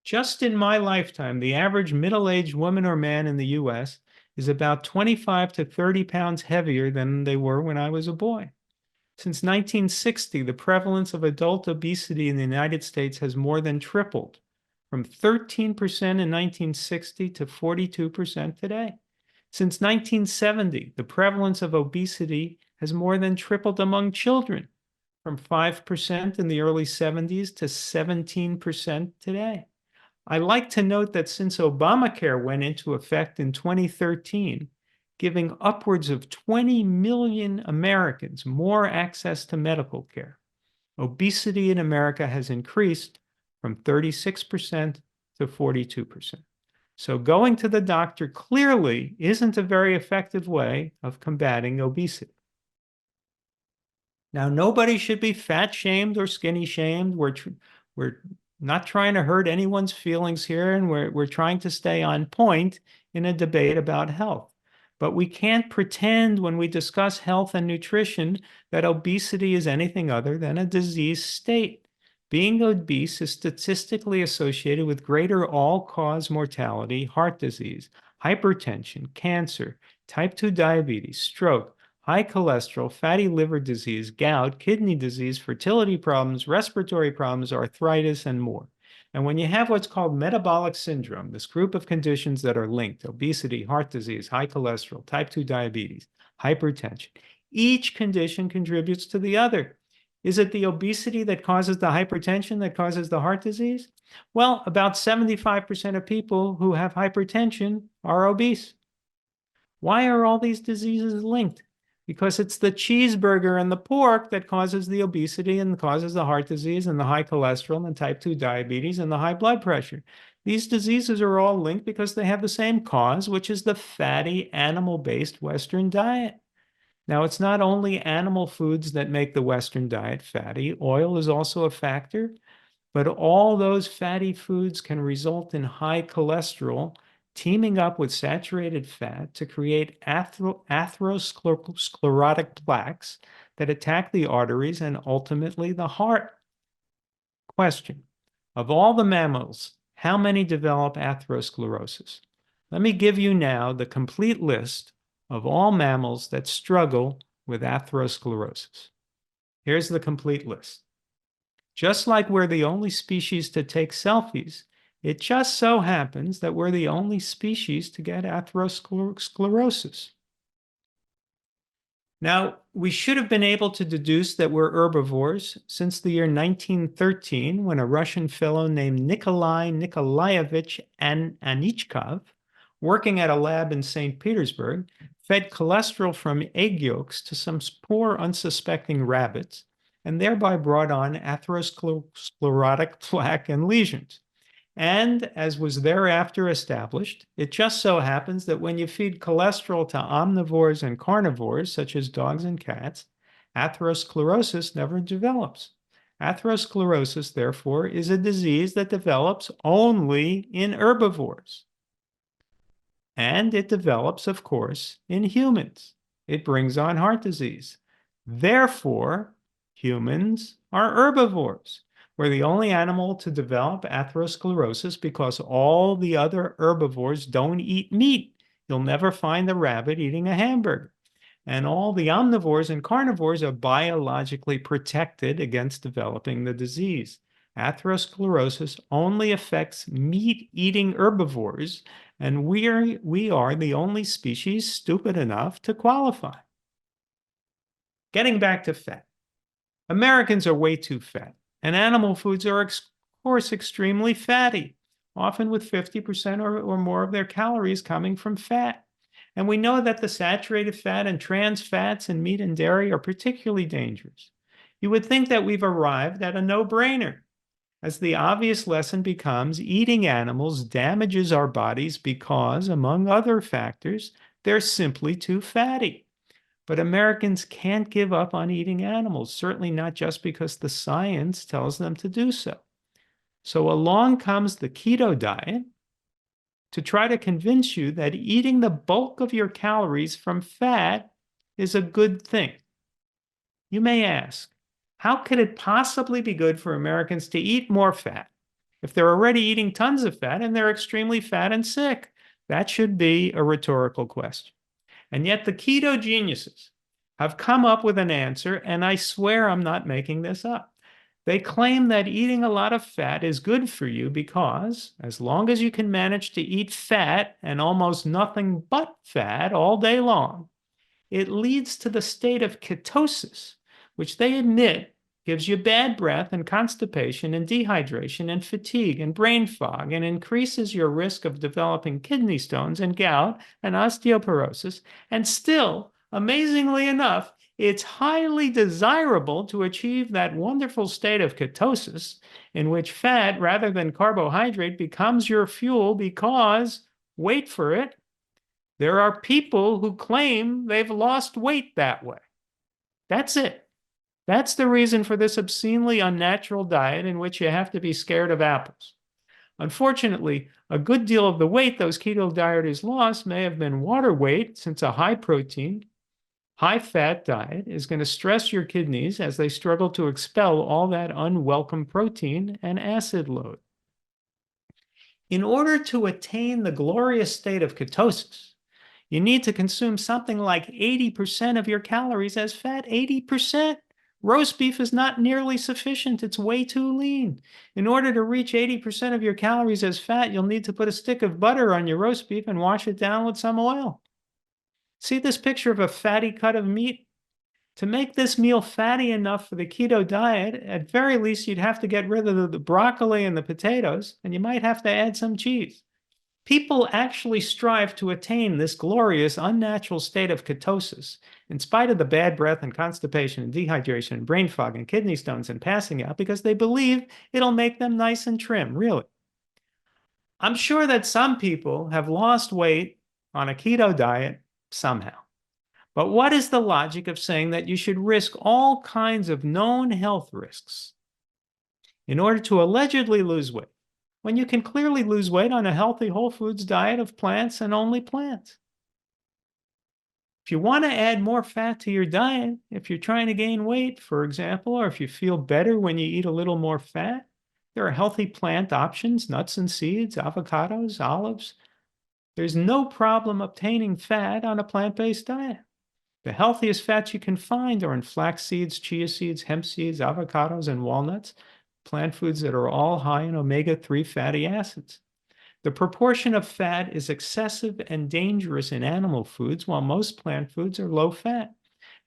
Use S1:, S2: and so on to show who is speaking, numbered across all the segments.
S1: Just in my lifetime, the average middle-aged woman or man in the US is about 25 to 30 pounds heavier than they were when I was a boy. Since 1960, the prevalence of adult obesity in the United States has more than tripled, from 13% in 1960 to 42% today. Since 1970, the prevalence of obesity has more than tripled among children, from 5% in the early 70s to 17% today. I like to note that since Obamacare went into effect in 2013, giving upwards of 20 million Americans more access to medical care, obesity in America has increased from 36% to 42%. So going to the doctor clearly isn't a very effective way of combating obesity. Now, nobody should be fat shamed or skinny shamed. We're not trying to hurt anyone's feelings here, and we're trying to stay on point in a debate about health. But we can't pretend when we discuss health and nutrition that obesity is anything other than a disease state. Being obese is statistically associated with greater all-cause mortality, heart disease, hypertension, cancer, type 2 diabetes, stroke, high cholesterol, fatty liver disease, gout, kidney disease, fertility problems, respiratory problems, arthritis, and more. And when you have what's called metabolic syndrome, this group of conditions that are linked, obesity, heart disease, high cholesterol, type 2 diabetes, hypertension, each condition contributes to the other. Is it the obesity that causes the hypertension that causes the heart disease? Well, about 75% of people who have hypertension are obese. Why are all these diseases linked? Because it's the cheeseburger and the pork that causes the obesity and causes the heart disease and the high cholesterol and type 2 diabetes and the high blood pressure. These diseases are all linked because they have the same cause, which is the fatty, animal-based Western diet. Now, it's not only animal foods that make the Western diet fatty. Oil is also a factor, but all those fatty foods can result in high cholesterol teaming up with saturated fat to create atherosclerotic plaques that attack the arteries and ultimately the heart. Question: of all the mammals, how many develop atherosclerosis? Let me give you now the complete list of all mammals that struggle with atherosclerosis. Here's the complete list. Just like we're the only species to take selfies, it just so happens that we're the only species to get atherosclerosis. Now, we should have been able to deduce that we're herbivores since the year 1913, when a Russian fellow named Nikolai Nikolaevich Anichkov, working at a lab in St. Petersburg, fed cholesterol from egg yolks to some poor unsuspecting rabbits, and thereby brought on atherosclerotic plaque and lesions. And as was thereafter established, it just so happens that when you feed cholesterol to omnivores and carnivores, such as dogs and cats, atherosclerosis never develops. Atherosclerosis, therefore, is a disease that develops only in herbivores. And it develops, of course, in humans. It brings on heart disease. Therefore, humans are herbivores. We're the only animal to develop atherosclerosis because all the other herbivores don't eat meat. You'll never find a rabbit eating a hamburger. And all the omnivores and carnivores are biologically protected against developing the disease. Atherosclerosis only affects meat-eating herbivores, and we are the only species stupid enough to qualify. Getting back to fat. Americans are way too fat. And animal foods are, of course, extremely fatty, often with 50% or more of their calories coming from fat. And we know that the saturated fat and trans fats in meat and dairy are particularly dangerous. You would think that we've arrived at a no-brainer, as the obvious lesson becomes eating animals damages our bodies because, among other factors, they're simply too fatty. But Americans can't give up on eating animals, certainly not just because the science tells them to do so. So along comes the keto diet to try to convince you that eating the bulk of your calories from fat is a good thing. You may ask, how could it possibly be good for Americans to eat more fat, if they're already eating tons of fat and they're extremely fat and sick? That should be a rhetorical question. And yet the keto geniuses have come up with an answer, and I swear I'm not making this up. They claim that eating a lot of fat is good for you because as long as you can manage to eat fat and almost nothing but fat all day long, it leads to the state of ketosis, which they admit gives you bad breath and constipation and dehydration and fatigue and brain fog and increases your risk of developing kidney stones and gout and osteoporosis. And still, amazingly enough, it's highly desirable to achieve that wonderful state of ketosis in which fat rather than carbohydrate becomes your fuel because, wait for it, there are people who claim they've lost weight that way. That's it. That's the reason for this obscenely unnatural diet in which you have to be scared of apples. Unfortunately, a good deal of the weight those keto dieters lost may have been water weight, since a high protein, high fat diet is going to stress your kidneys as they struggle to expel all that unwelcome protein and acid load. In order to attain the glorious state of ketosis, you need to consume something like 80% of your calories as fat. 80%. Roast beef is not nearly sufficient. It's way too lean. In order to reach 80% of your calories as fat, you'll need to put a stick of butter on your roast beef and wash it down with some oil. See this picture of a fatty cut of meat? To make this meal fatty enough for the keto diet, at very least, you'd have to get rid of the broccoli and the potatoes, and you might have to add some cheese. People actually strive to attain this glorious, unnatural state of ketosis, in spite of the bad breath and constipation and dehydration and brain fog and kidney stones and passing out, because they believe it'll make them nice and trim, really. I'm sure that some people have lost weight on a keto diet somehow. But what is the logic of saying that you should risk all kinds of known health risks in order to allegedly lose weight, when you can clearly lose weight on a healthy whole foods diet of plants and only plants? If you want to add more fat to your diet, if you're trying to gain weight, for example, or if you feel better when you eat a little more fat, there are healthy plant options, nuts and seeds, avocados, olives. There's no problem obtaining fat on a plant-based diet. The healthiest fats you can find are in flax seeds, chia seeds, hemp seeds, avocados, and walnuts, plant foods that are all high in omega-3 fatty acids. The proportion of fat is excessive and dangerous in animal foods, while most plant foods are low fat.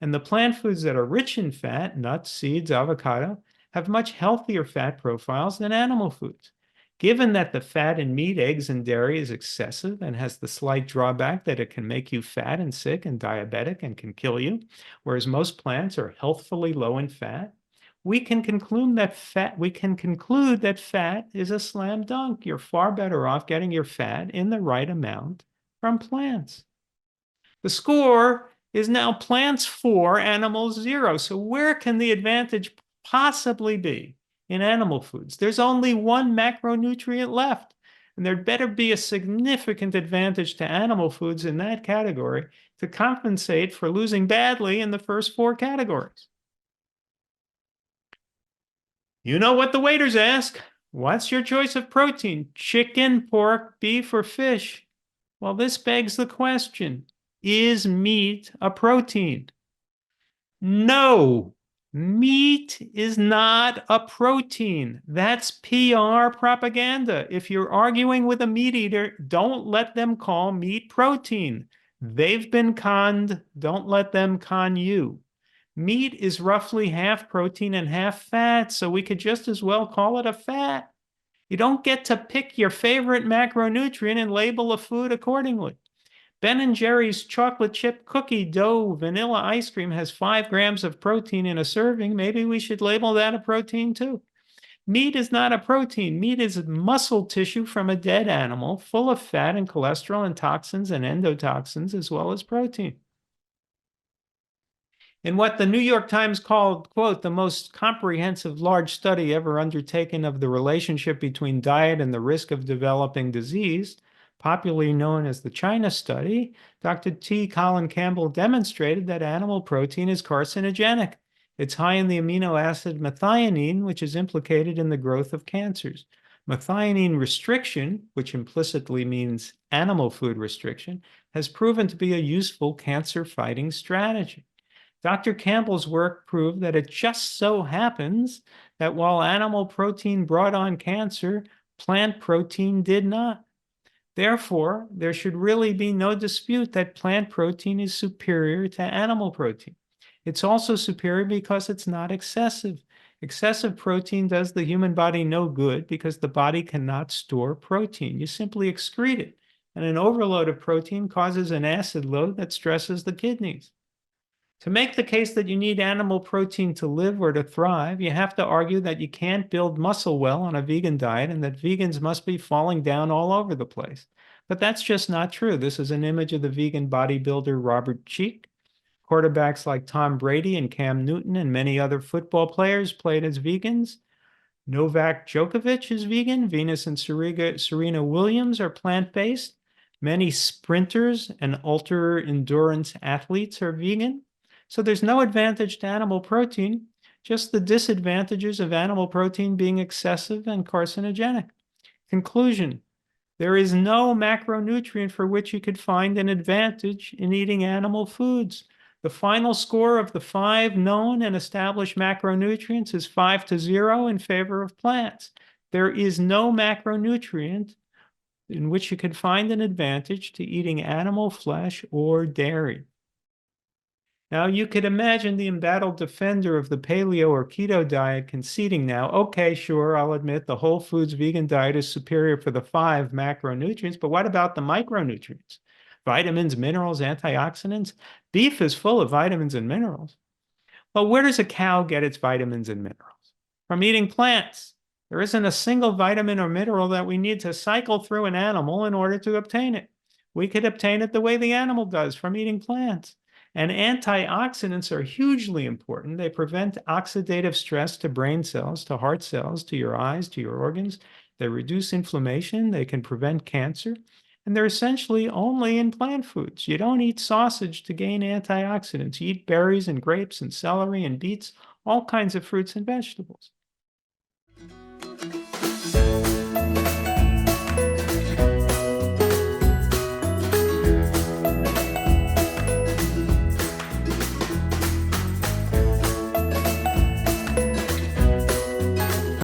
S1: And the plant foods that are rich in fat, nuts, seeds, avocado, have much healthier fat profiles than animal foods. Given that the fat in meat, eggs, and dairy is excessive and has the slight drawback that it can make you fat and sick and diabetic and can kill you, whereas most plants are healthfully low in fat, we can conclude that fat is a slam dunk. You're far better off getting your fat in the right amount from plants. The score is now plants 4, animals 0. So where can the advantage possibly be in animal foods? There's only one macronutrient left, and there'd better be a significant advantage to animal foods in that category to compensate for losing badly in the first 4 categories. You know what the waiters ask? What's your choice of protein? Chicken, pork, beef, or fish? Well, this begs the question, is meat a protein? No, meat is not a protein. That's PR propaganda. If you're arguing with a meat eater, don't let them call meat protein. They've been conned. Don't let them con you. Meat is roughly half protein and half fat, so we could just as well call it a fat. You don't get to pick your favorite macronutrient and label a food accordingly. Ben & Jerry's chocolate chip cookie dough vanilla ice cream has 5 grams of protein in a serving. Maybe we should label that a protein too. Meat is not a protein. Meat is muscle tissue from a dead animal, full of fat and cholesterol and toxins and endotoxins, as well as protein. In what the New York Times called, quote, the most comprehensive large study ever undertaken of the relationship between diet and the risk of developing disease, popularly known as the China study, Dr. T. Colin Campbell demonstrated that animal protein is carcinogenic. It's high in the amino acid methionine, which is implicated in the growth of cancers. Methionine restriction, which implicitly means animal food restriction, has proven to be a useful cancer-fighting strategy. Dr. Campbell's work proved that it just so happens that while animal protein brought on cancer, plant protein did not. Therefore, there should really be no dispute that plant protein is superior to animal protein. It's also superior because it's not excessive. Excessive protein does the human body no good because the body cannot store protein. You simply excrete it. And an overload of protein causes an acid load that stresses the kidneys. To make the case that you need animal protein to live or to thrive, you have to argue that you can't build muscle well on a vegan diet and that vegans must be falling down all over the place. But that's just not true. This is an image of the vegan bodybuilder Robert Cheek. Quarterbacks like Tom Brady and Cam Newton and many other football players played as vegans. Novak Djokovic is vegan. Venus and Serena Williams are plant-based. Many sprinters and ultra-endurance athletes are vegan. So there's no advantage to animal protein, just the disadvantages of animal protein being excessive and carcinogenic. Conclusion: there is no macronutrient for which you could find an advantage in eating animal foods. The final score of the 5 known and established macronutrients is 5-0 in favor of plants. There is no macronutrient in which you could find an advantage to eating animal flesh or dairy. Now, you could imagine the embattled defender of the paleo or keto diet conceding now, okay, sure, I'll admit the whole foods vegan diet is superior for the 5 macronutrients, but what about the micronutrients? Vitamins, minerals, antioxidants? Beef is full of vitamins and minerals. Well, where does a cow get its vitamins and minerals? From eating plants. There isn't a single vitamin or mineral that we need to cycle through an animal in order to obtain it. We could obtain it the way the animal does, from eating plants. And antioxidants are hugely important. They prevent oxidative stress to brain cells, to heart cells, to your eyes, to your organs. They reduce inflammation. They can prevent cancer. And they're essentially only in plant foods. You don't eat sausage to gain antioxidants. You eat berries and grapes and celery and beets, all kinds of fruits and vegetables.